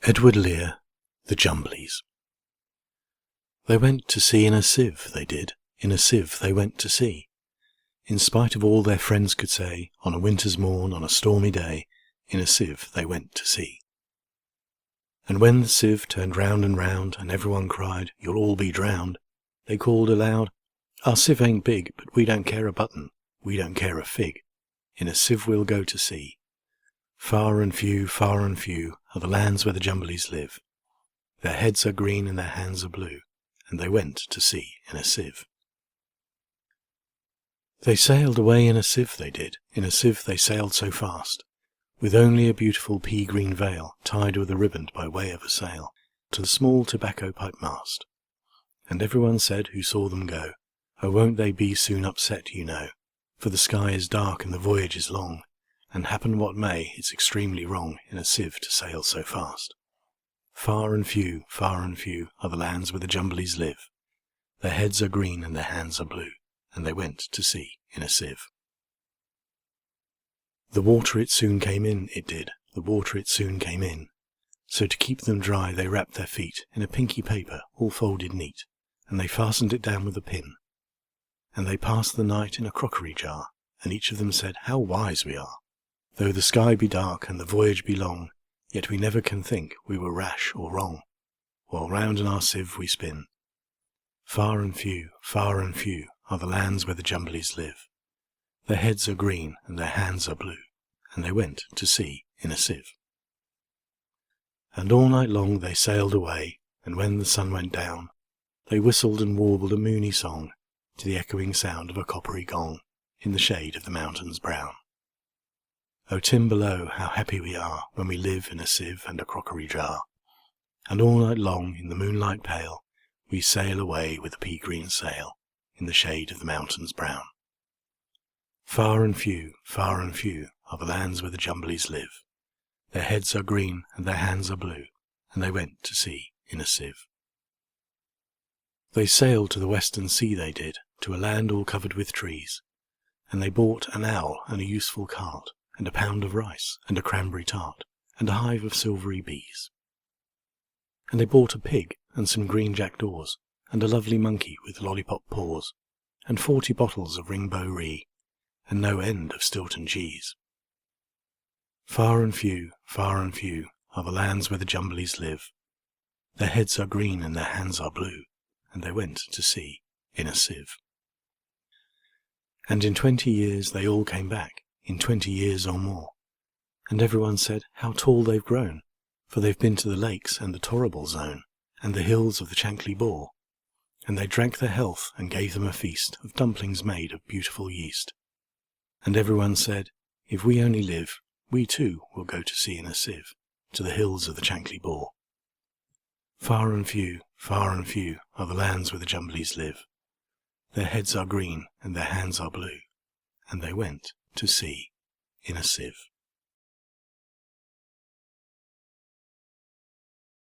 Edward Lear, the Jumblies. They went to sea in a sieve, they did, in a sieve they went to sea. In spite of all their friends could say, on a winter's morn, on a stormy day, in a sieve they went to sea. And when the sieve turned round and round, and everyone cried, "You'll all be drowned," they called aloud, "Our sieve ain't big, but we don't care a button, we don't care a fig. In a sieve we'll go to sea. Far and few are the lands where the Jumblies live. Their heads are green and their hands are blue, and they went to sea in a sieve." They sailed away in a sieve, they did, in a sieve they sailed so fast, with only a beautiful pea-green veil tied with a riband by way of a sail to the small tobacco pipe mast. And everyone said who saw them go, "Oh, won't they be soon upset, you know, for the sky is dark and the voyage is long, and happen what may, it's extremely wrong in a sieve to sail so fast. Far and few are the lands where the Jumblies live. Their heads are green and their hands are blue, and they went to sea in a sieve." The water it soon came in, it did, the water it soon came in. So to keep them dry they wrapped their feet in a pinky paper all folded neat, and they fastened it down with a pin. And they passed the night in a crockery jar, and each of them said, "How wise we are! Though the sky be dark and the voyage be long, yet we never can think we were rash or wrong, while round in our sieve we spin. Far and few are the lands where the Jumblies live. Their heads are green and their hands are blue, and they went to sea in a sieve." And all night long they sailed away, and when the sun went down, they whistled and warbled a moony song to the echoing sound of a coppery gong in the shade of the mountains brown. "O Timberlow, how happy we are when we live in a sieve and a crockery jar, and all night long in the moonlight pale we sail away with a pea-green sail in the shade of the mountains brown." Far and few are the lands where the Jumblies live. Their heads are green and their hands are blue, and they went to sea in a sieve. They sailed to the western sea, they did, to a land all covered with trees, and they bought an owl and a useful cart, and a pound of rice, and a cranberry tart, and a hive of silvery bees. And they bought a pig, and some green jackdaws, and a lovely monkey with lollipop paws, and 40 bottles of ringbow ree, and no end of Stilton cheese. Far and few are the lands where the Jumblies live. Their heads are green and their hands are blue, and they went to sea in a sieve. And in 20 years they all came back, in 20 years or more, and everyone said, "How tall they've grown, for they've been to the lakes and the Torrible Zone, and the hills of the Chankly Bore." And they drank their health and gave them a feast of dumplings made of beautiful yeast. And everyone said, "If we only live, we too will go to sea in a sieve, to the hills of the Chankly Bore." Far and few are the lands where the Jumblies live. Their heads are green and their hands are blue, and they went to sea in a sieve.